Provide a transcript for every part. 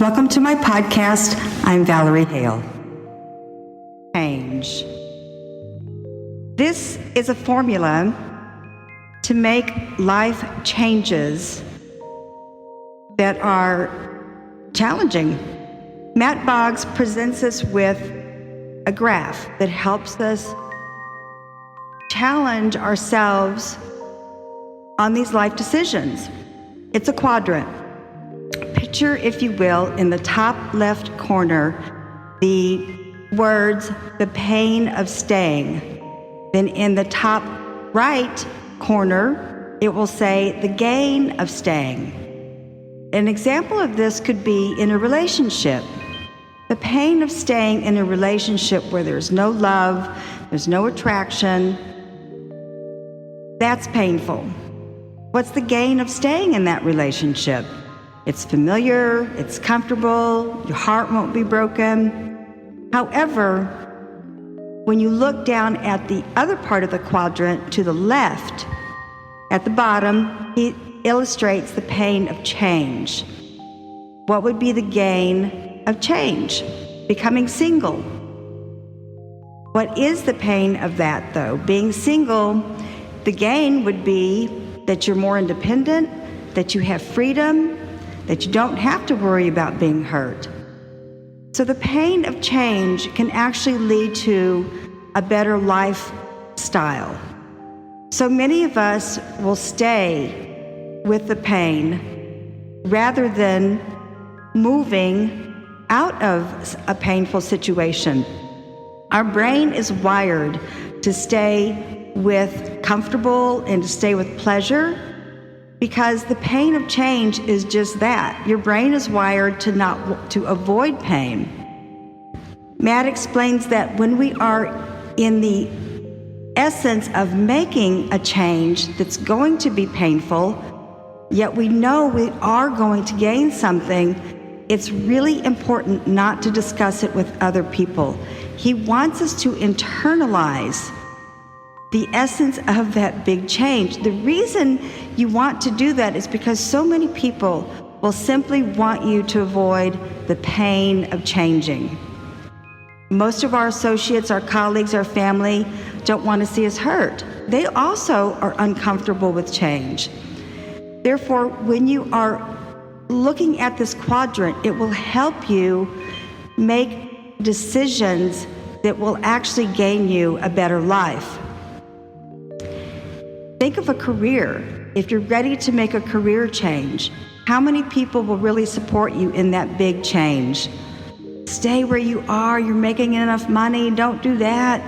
Welcome to my podcast. I'm Valerie Hale. Change. This is a formula to make life changes that are challenging. Matt Boggs presents us with a graph that helps us challenge ourselves on these life decisions. It's a quadrant. Picture, if you will, in the top left corner, the words, the pain of staying. Then in the top right corner, it will say the gain of staying. An example of this could be in a relationship. The pain of staying in a relationship where there's no love, there's no attraction, that's painful. What's the gain of staying in that relationship? It's familiar, it's comfortable, your heart won't be broken. However, when you look down at the other part of the quadrant to the left, at the bottom, it illustrates the pain of change. What would be the gain of change? Becoming single. What is the pain of that, though? Being single, the gain would be that you're more independent, that you have freedom, that you don't have to worry about being hurt. So the pain of change can actually lead to a better lifestyle. So many of us will stay with the pain rather than moving out of a painful situation. Our brain is wired to stay with comfortable and to stay with pleasure because the pain of change is just that. Your brain is wired to avoid pain. Matt explains that when we are in the essence of making a change that's going to be painful, yet we know we are going to gain something, it's really important not to discuss it with other people. He wants us to internalize the essence of that big change. The reason you want to do that is because so many people will simply want you to avoid the pain of changing. Most of our associates, our colleagues, our family don't want to see us hurt. They also are uncomfortable with change. Therefore, when you are looking at this quadrant, it will help you make decisions that will actually gain you a better life. Think of a career. If you're ready to make a career change, how many people will really support you in that big change? Stay where you are, you're making enough money, don't do that.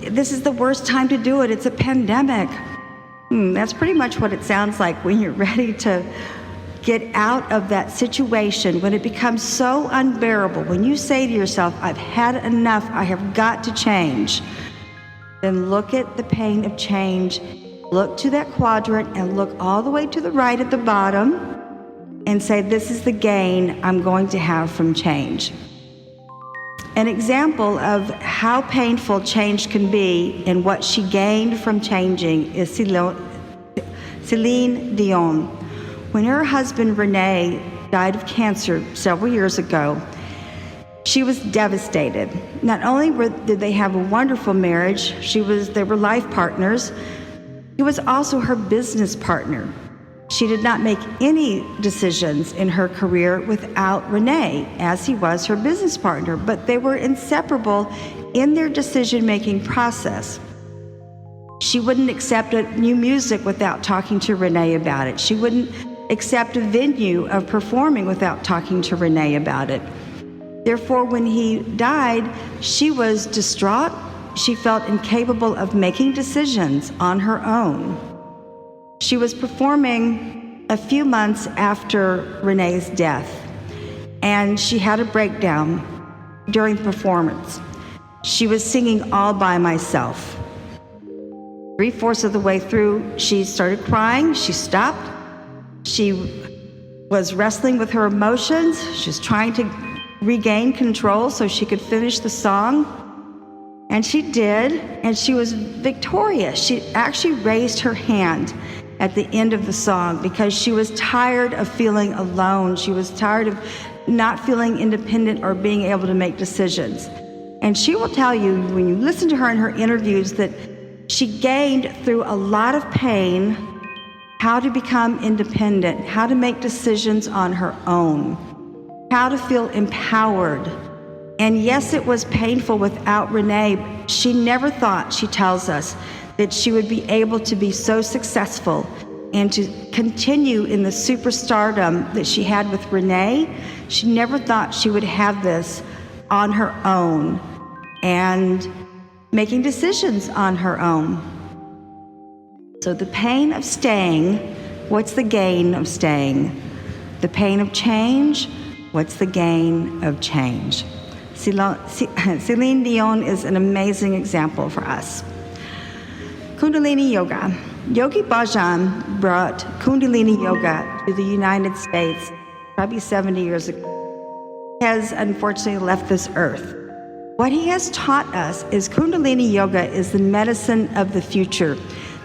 This is the worst time to do it, it's a pandemic. That's pretty much what it sounds like when you're ready to get out of that situation, when it becomes so unbearable, when you say to yourself, I've had enough, I have got to change. Then look at the pain of change, look to that quadrant and look all the way to the right at the bottom and say, this is the gain I'm going to have from change. An example of how painful change can be and what she gained from changing is Celine Dion. When her husband Rene died of cancer several years ago, she was devastated. Not only did they have a wonderful marriage, they were life partners, he was also her business partner. She did not make any decisions in her career without Rene, as he was her business partner, but they were inseparable in their decision-making process. She wouldn't accept new music without talking to Rene about it. She wouldn't accept a venue of performing without talking to Rene about it. Therefore, when he died, she was distraught. She felt incapable of making decisions on her own. She was performing a few months after Rene's death, and she had a breakdown during the performance. She was singing all by myself. 3/4 of the way through, she started crying. She stopped. She was wrestling with her emotions. She was trying to regain control so she could finish the song. And she did, and she was victorious. She actually raised her hand at the end of the song because she was tired of feeling alone. She was tired of not feeling independent or being able to make decisions. And she will tell you, when you listen to her in her interviews, that she gained through a lot of pain how to become independent, how to make decisions on her own, how to feel empowered. And yes, it was painful without Renee. She never thought, she tells us, that she would be able to be so successful and to continue in the superstardom that she had with Renee. She never thought she would have this on her own and making decisions on her own. So the pain of staying, what's the gain of staying? The pain of change, what's the gain of change? Celine Dion is an amazing example for us. Kundalini Yoga. Yogi Bhajan brought Kundalini Yoga to the United States probably 70 years ago. He has unfortunately left this earth. What he has taught us is Kundalini Yoga is the medicine of the future.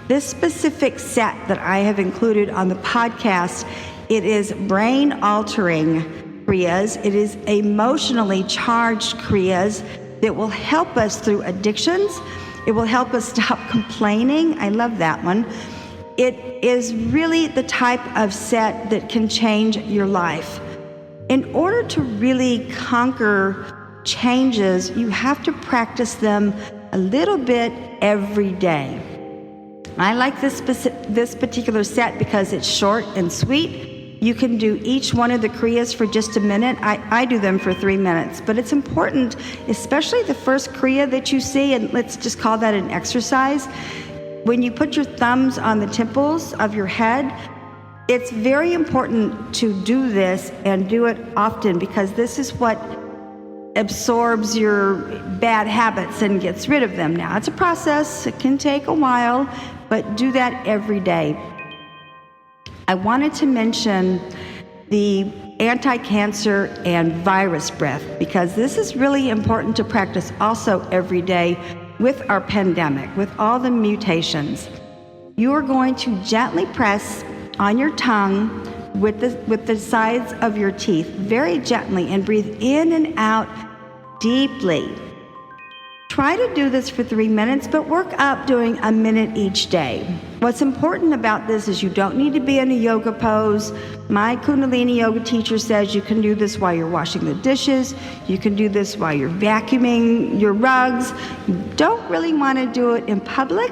This specific set that I have included on the podcast, it is brain-altering kriyas. It is emotionally charged kriyas that will help us through addictions. It will help us stop complaining. I love that one. It is really the type of set that can change your life. In order to really conquer changes, you have to practice them a little bit every day. I like this particular set because it's short and sweet. You can do each one of the kriyas for just a minute. I do them for 3 minutes, but it's important, especially the first kriya that you see, and let's just call that an exercise. When you put your thumbs on the temples of your head, it's very important to do this and do it often because this is what absorbs your bad habits and gets rid of them. Now, it's a process. It can take a while, but do that every day. I wanted to mention the anti-cancer and virus breath because this is really important to practice also every day with our pandemic, with all the mutations. You are going to gently press on your tongue with the sides of your teeth, very gently, and breathe in and out deeply. Try to do this for 3 minutes, but work up doing a minute each day. What's important about this is you don't need to be in a yoga pose. My Kundalini yoga teacher says you can do this while you're washing the dishes. You can do this while you're vacuuming your rugs. You don't really want to do it in public,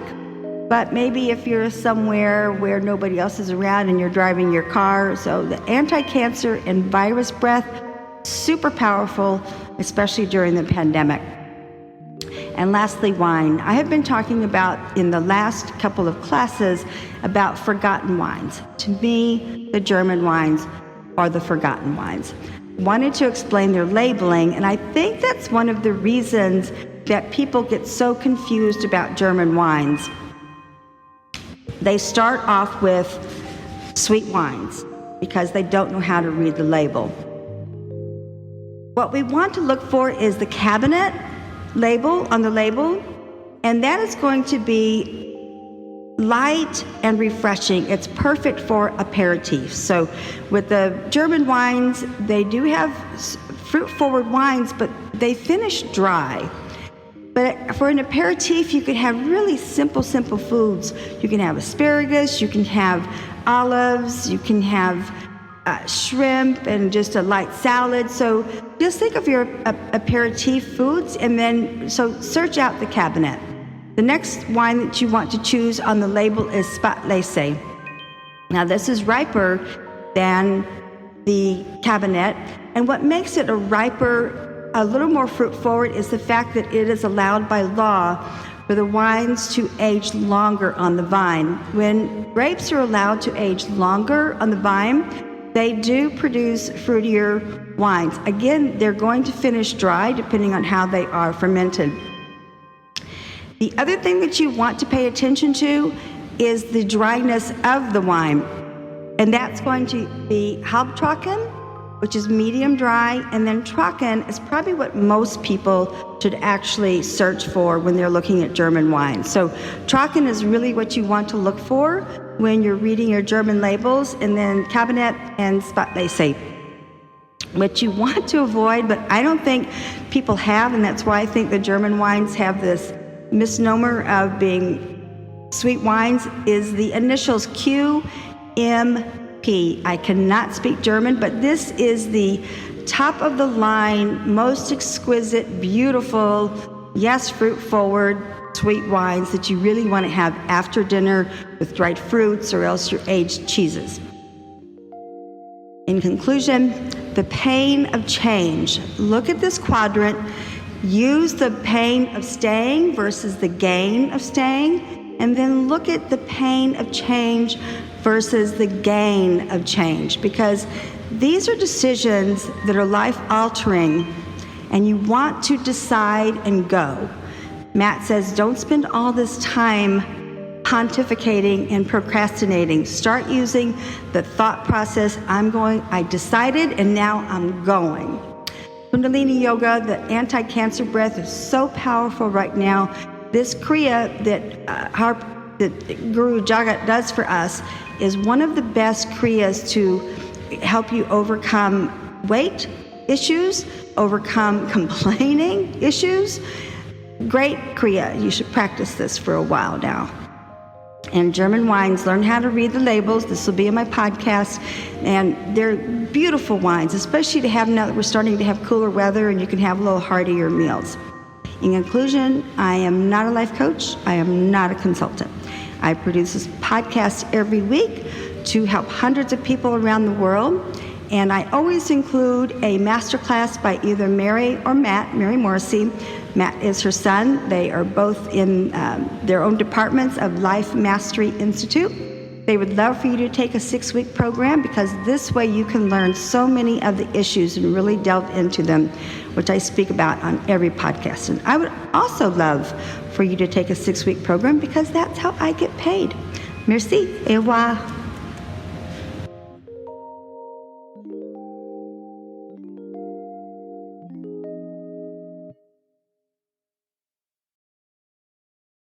but maybe if you're somewhere where nobody else is around and you're driving your car. So the anti-cancer and virus breath, super powerful, especially during the pandemic. And lastly, wine. I have been talking about in the last couple of classes about forgotten wines. To me, the German wines are the forgotten wines. Wanted to explain their labeling, and I think that's one of the reasons that people get so confused about German wines. They start off with sweet wines because they don't know how to read the label. What we want to look for is the cabinet label on the label, and that is going to be light and refreshing. It's perfect for aperitifs. So with the German wines, they do have fruit-forward wines, but they finish dry. But for an aperitif, you can have really simple foods. You can have asparagus, you can have olives, you can have shrimp and just a light salad. So just think of your aperitif foods and then search out the cabinet. The next wine that you want to choose on the label is Spatlese. Now this is riper than the cabinet, and what makes it a little more fruit forward is the fact that it is allowed by law for the wines to age longer on the vine. When grapes are allowed to age longer on the vine, they do produce fruitier wines. Again, they're going to finish dry depending on how they are fermented. The other thing that you want to pay attention to is the dryness of the wine. And that's going to be Halbtrocken, which is medium dry, and then Trocken is probably what most people should actually search for when they're looking at German wine. So Trocken is really what you want to look for. when you're reading your German labels, and then Cabinet and Spatlese. What you want to avoid, but I don't think people have, and that's why I think the German wines have this misnomer of being sweet wines, is the initials QMP. I cannot speak German, but this is the top of the line, most exquisite, beautiful, yes, fruit forward, sweet wines that you really want to have after dinner with dried fruits or else your aged cheeses. In conclusion, the pain of change. Look at this quadrant. Use the pain of staying versus the gain of staying, and then look at the pain of change versus the gain of change, because these are decisions that are life-altering, and you want to decide and go. Matt says, don't spend all this time pontificating and procrastinating. Start using the thought process, I decided, and now I'm going. Kundalini Yoga, the anti-cancer breath, is so powerful right now. This kriya that Guru Jagat does for us is one of the best kriyas to help you overcome weight issues, overcome complaining issues. Great kriya. You should practice this for a while now. And German wines, learn how to read the labels. This will be in my podcast. And they're beautiful wines, especially to have now that we're starting to have cooler weather and you can have a little heartier meals. In conclusion, I am not a life coach. I am not a consultant. I produce this podcast every week to help hundreds of people around the world. And I always include a masterclass by either Mary or Matt, Mary Morrissey. Matt is her son. They are both in their own departments of Life Mastery Institute. They would love for you to take a 6-week program, because this way you can learn so many of the issues and really delve into them, which I speak about on every podcast. And I would also love for you to take a 6-week program, because that's how I get paid. Merci et au revoir.